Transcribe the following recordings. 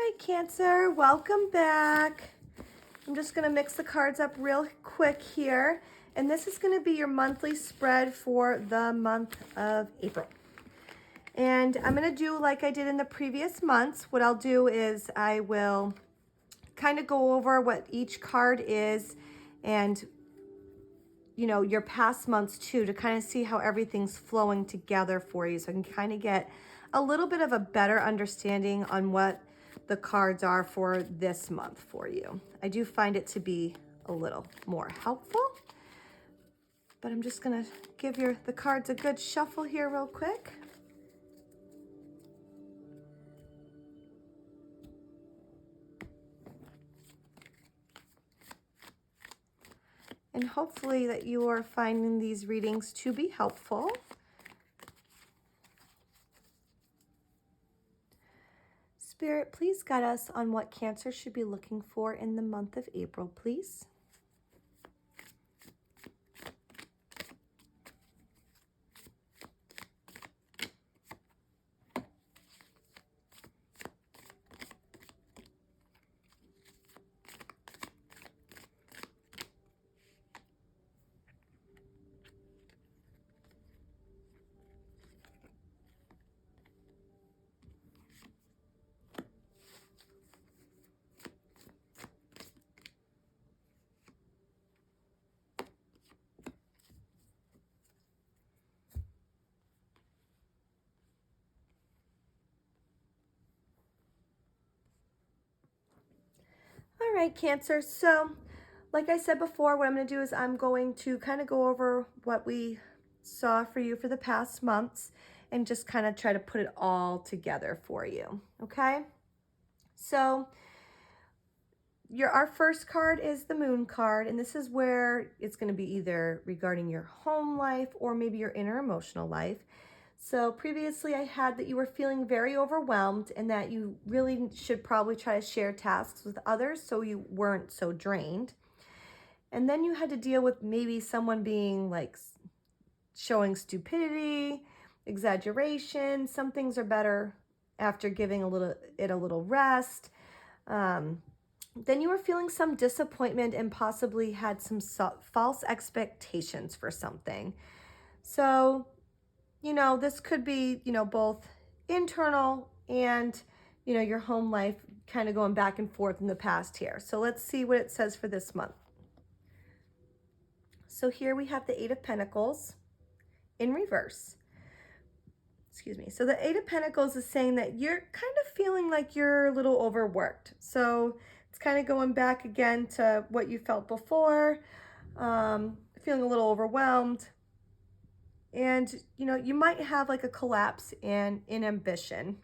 right, Cancer, welcome back. I'm just going to mix the cards up real quick here. And this is going to be your monthly spread for the month of April. And I'm going to do like I did in the previous months. What I'll do is I will kind of go over what each card is and, you know, your past months too, to kind of see how everything's flowing together for you. So I can kind of get a little bit of a better understanding on what the cards are for this month for you. I do find it to be a little more helpful, but I'm just gonna give the cards a good shuffle here real quick. And hopefully that you are finding these readings to be helpful. Spirit, please guide us on what Cancer should be looking for in the month of April, please. All right, Cancer. So, like I said before, what I'm going to do is I'm going to kind of go over what we saw for you for the past months and just kind of try to put it all together for you, okay? So, our first card is the Moon card, and this is where it's going to be either regarding your home life or maybe your inner emotional life. So previously I had that you were feeling very overwhelmed and that you really should probably try to share tasks with others so you weren't so drained. And then you had to deal with maybe someone being like showing stupidity, exaggeration. Some things are better after giving a little rest. Then you were feeling some disappointment and possibly had some false expectations for something. So, you know, this could be, you know, both internal and, you know, your home life kind of going back and forth in the past here. So let's see what it says for this month. So here we have the Eight of Pentacles in reverse. Excuse me. So the Eight of Pentacles is saying that you're kind of feeling like you're a little overworked. So it's kind of going back again to what you felt before, feeling a little overwhelmed. And, you know, you might have like a collapse in ambition.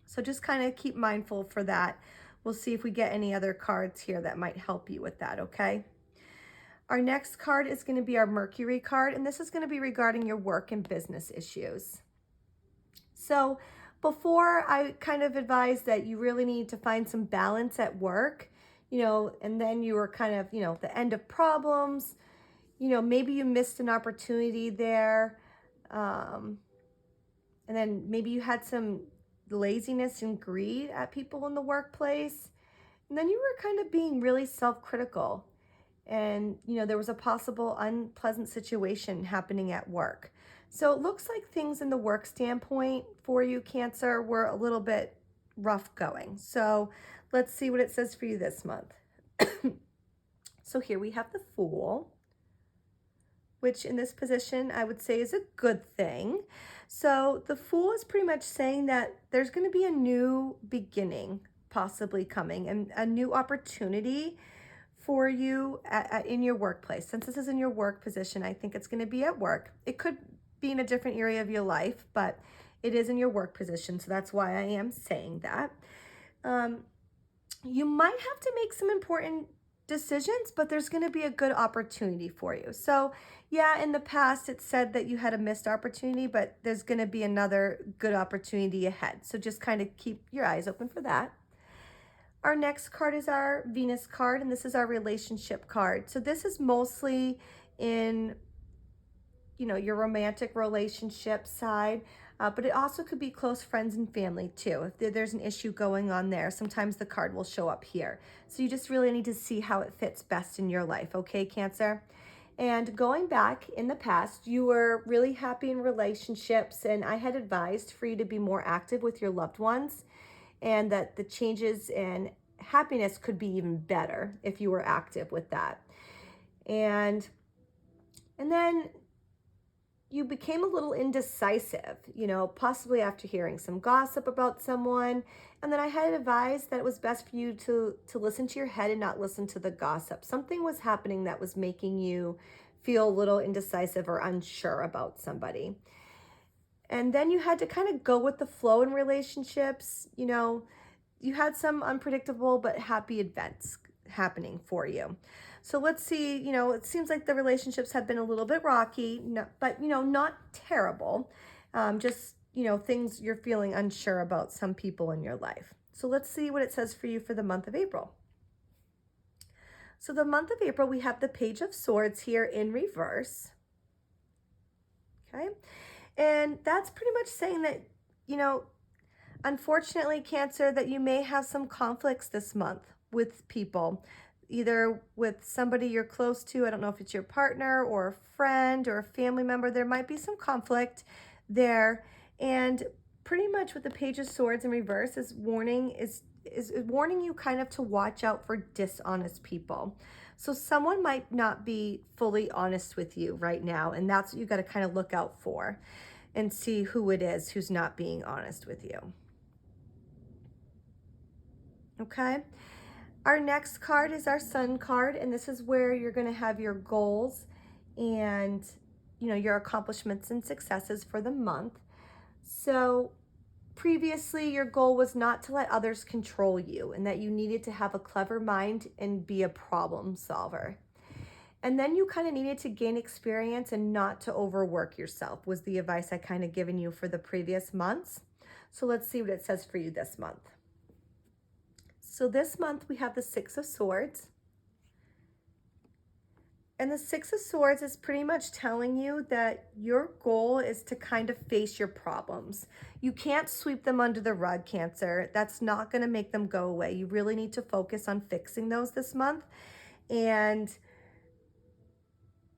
So just kind of keep mindful for that. We'll see if we get any other cards here that might help you with that, okay? Our next card is going to be our Mercury card, and this is going to be regarding your work and business issues. So before, I kind of advised that you really need to find some balance at work, you know, and then you were kind of, you know, the end of problems. You know, maybe you missed an opportunity there. And then maybe you had some laziness and greed at people in the workplace. And then you were kind of being really self-critical. And, you know, there was a possible unpleasant situation happening at work. So it looks like things in the work standpoint for you, Cancer, were a little bit rough going. So let's see what it says for you this month. So here we have the Fool, which in this position I would say is a good thing. So the Fool is pretty much saying that there's going to be a new beginning possibly coming and a new opportunity for you in your workplace. Since this is in your work position, I think it's going to be at work. It could be in a different area of your life, but it is in your work position, so that's why I am saying that. You might have to make some important decisions, but there's going to be a good opportunity for you. So yeah, in the past it said that you had a missed opportunity, but there's going to be another good opportunity ahead. So just kind of keep your eyes open for that. Our next card is our Venus card, and this is our relationship card. So this is mostly in your romantic relationship side, but it also could be close friends and family too. If there's an issue going on there, sometimes the card will show up here. So you just really need to see how it fits best in your life, okay, Cancer? And going back in the past, you were really happy in relationships, and I had advised for you to be more active with your loved ones, and that the changes in happiness could be even better if you were active with that. And then you became a little indecisive, possibly after hearing some gossip about someone. And then I had advised that it was best for you to listen to your head and not listen to the gossip. Something was happening that was making you feel a little indecisive or unsure about somebody. And then you had to kind of go with the flow in relationships. You had some unpredictable but happy events happening for you. So let's see, it seems like the relationships have been a little bit rocky, but, not terrible. Just, things you're feeling unsure about some people in your life. So let's see what it says for you for the month of April. So the month of April, we have the Page of Swords here in reverse. Okay. And that's pretty much saying that, unfortunately, Cancer, that you may have some conflicts this month with people, either with somebody you're close to. I don't know if it's your partner or a friend or a family member. There might be some conflict there. And pretty much with the Page of Swords in reverse is warning you kind of to watch out for dishonest people. So someone might not be fully honest with you right now, and that's what you got to kind of look out for and see who it is who's not being honest with you. Okay. Our next card is our Sun card, and this is where you're going to have your goals and, your accomplishments and successes for the month. So previously, your goal was not to let others control you, and that you needed to have a clever mind and be a problem solver. And then you kind of needed to gain experience and not to overwork yourself, was the advice I kind of given you for the previous months. So let's see what it says for you this month. So this month we have the Six of Swords. And the Six of Swords is pretty much telling you that your goal is to kind of face your problems. You can't sweep them under the rug, Cancer. That's not going to make them go away. You really need to focus on fixing those this month. And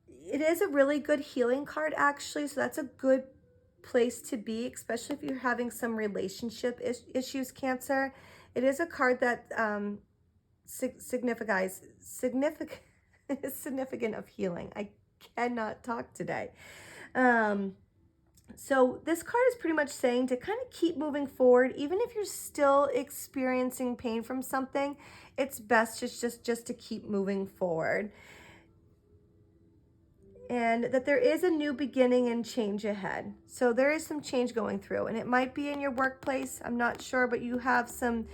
it is a really good healing card, actually. So that's a good place to be, especially if you're having some relationship issues, Cancer. It is a card that significant of healing. I cannot talk today. So this card is pretty much saying to kind of keep moving forward, even if you're still experiencing pain from something. It's best just to keep moving forward. And that there is a new beginning and change ahead. So there is some change going through, and it might be in your workplace. I'm not sure, but you have some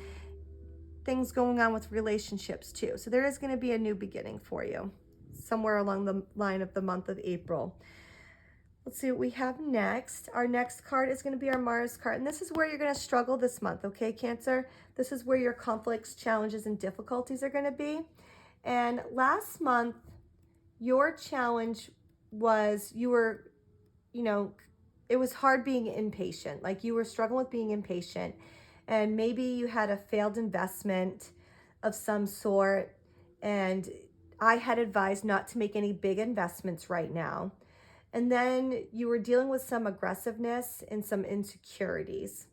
things going on with relationships too. So there is going to be a new beginning for you somewhere along the line of the month of April. Let's see what we have next. Our next card is going to be our Mars card. And this is where you're going to struggle this month, okay, Cancer? This is where your conflicts, challenges, and difficulties are going to be. And last month, your challenge was you were, it was hard being impatient. Like you were struggling with being impatient. And maybe you had a failed investment of some sort. And I had advised not to make any big investments right now. And then you were dealing with some aggressiveness and some insecurities.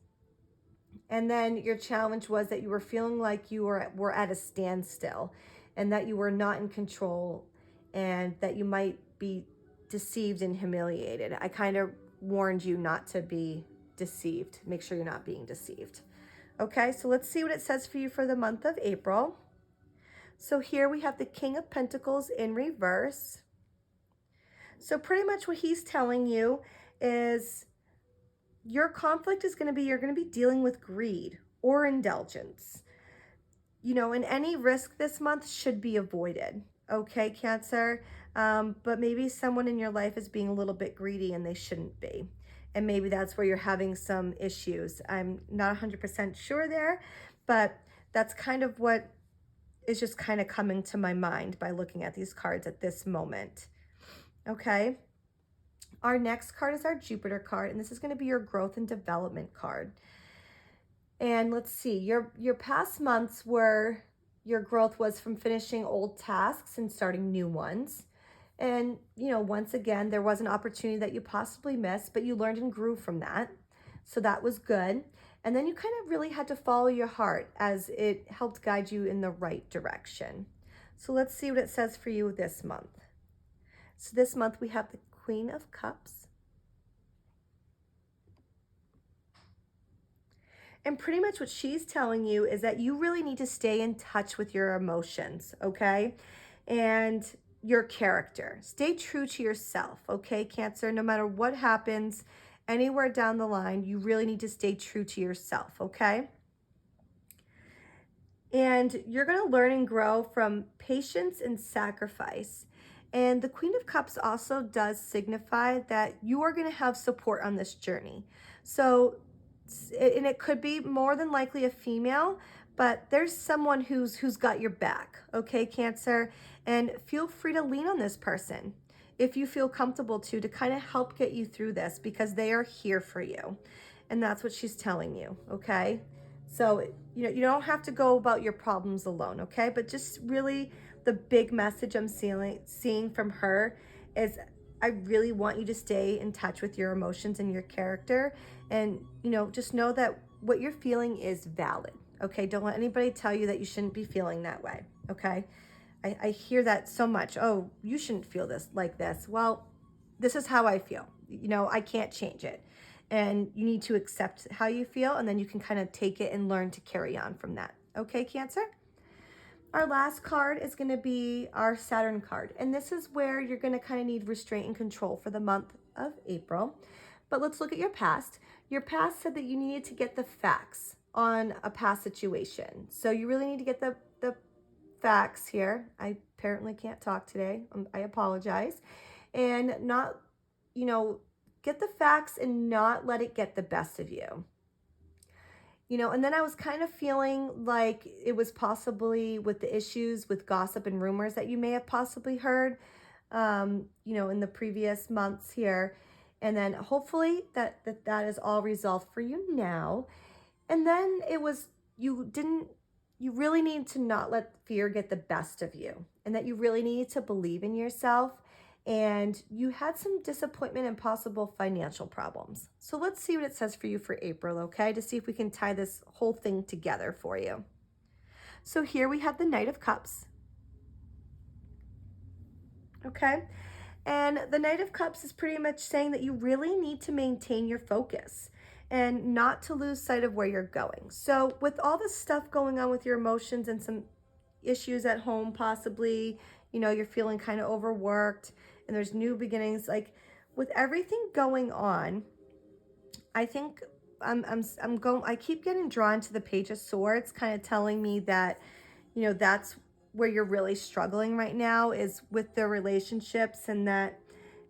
And then your challenge was that you were feeling like you were at a standstill and that you were not in control and that you might be deceived and humiliated. I kind of warned you not to be deceived. Make sure you're not being deceived. Okay, so let's see what it says for you for the month of April. So here we have the King of Pentacles in reverse. So pretty much what he's telling you is your conflict is going to be, you're going to be dealing with greed or indulgence. And any risk this month should be avoided. Okay, Cancer? But maybe someone in your life is being a little bit greedy and they shouldn't be. And maybe that's where you're having some issues. I'm not 100% sure there, but that's kind of what is just kind of coming to my mind by looking at these cards at this moment. Okay. Our next card is our Jupiter card, and this is going to be your growth and development card. And let's see, your past months were your growth was from finishing old tasks and starting new ones. And, once again, there was an opportunity that you possibly missed, but you learned and grew from that. So that was good. And then you kind of really had to follow your heart as it helped guide you in the right direction. So let's see what it says for you this month. So this month we have the Queen of Cups. And pretty much what she's telling you is that you really need to stay in touch with your emotions, okay? And your character. Stay true to yourself, okay, Cancer? No matter what happens, anywhere down the line, you really need to stay true to yourself, okay? And you're going to learn and grow from patience and sacrifice. And the Queen of Cups also does signify that you are going to have support on this journey. So, and it could be more than likely a female, but there's someone who's got your back, okay, Cancer? And feel free to lean on this person if you feel comfortable to kind of help get you through this, because they are here for you. And that's what she's telling you, okay? So, you don't have to go about your problems alone, okay? But just really the big message I'm seeing from her is I really want you to stay in touch with your emotions and your character. And, just know that what you're feeling is valid, okay? Don't let anybody tell you that you shouldn't be feeling that way, okay? I hear that so much. Oh, you shouldn't feel this like this. Well, this is how I feel. I can't change it. And you need to accept how you feel, and then you can kind of take it and learn to carry on from that. Okay, Cancer? Our last card is going to be our Saturn card. And this is where you're going to kind of need restraint and control for the month of April. But let's look at your past. Your past said that you needed to get the facts on a past situation. So you really need to get the facts here. I apparently can't talk today. I apologize. And not, get the facts and not let it get the best of you. And then I was kind of feeling like it was possibly with the issues with gossip and rumors that you may have possibly heard, in the previous months here. And then hopefully that is all resolved for you now. And then it was, you really need to not let fear get the best of you, and that you really need to believe in yourself. And you had some disappointment and possible financial problems. So let's see what it says for you for April, okay? To see if we can tie this whole thing together for you. So here we have the Knight of Cups. Okay? And the Knight of Cups is pretty much saying that you really need to maintain your focus and not to lose sight of where you're going. So with all this stuff going on with your emotions and some issues at home, possibly, you're feeling kind of overworked and there's new beginnings, like with everything going on, I think I keep getting drawn to the Page of Swords, kind of telling me that, that's where you're really struggling right now, is with the relationships, and that,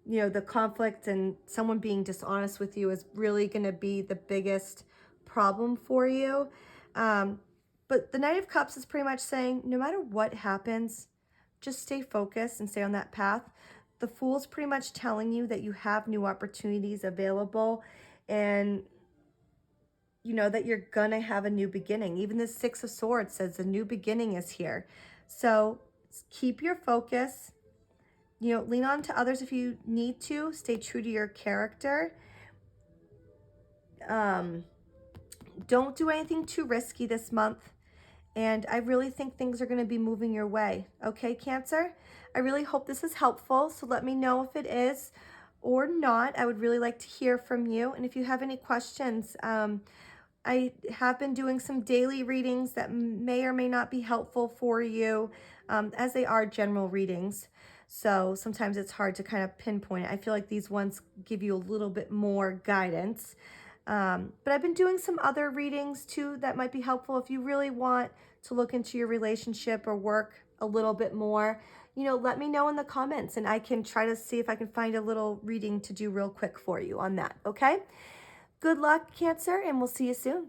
the conflict and someone being dishonest with you is really going to be the biggest problem for you. But the Knight of Cups is pretty much saying, no matter what happens, just stay focused and stay on that path. The Fool is pretty much telling you that you have new opportunities available, and that you're gonna have a new beginning. Even the Six of Swords says a new beginning is here. So keep your focus. Lean on to others if you need to. Stay true to your character. Don't do anything too risky this month. And I really think things are going to be moving your way. Okay, Cancer? I really hope this is helpful. So let me know if it is or not. I would really like to hear from you. And if you have any questions, I have been doing some daily readings that may or may not be helpful for you, as they are general readings. So sometimes it's hard to kind of pinpoint it. I feel like these ones give you a little bit more guidance. But I've been doing some other readings too that might be helpful if you really want to look into your relationship or work a little bit more. Let me know in the comments, and I can try to see if I can find a little reading to do real quick for you on that, okay? Good luck, Cancer, and we'll see you soon.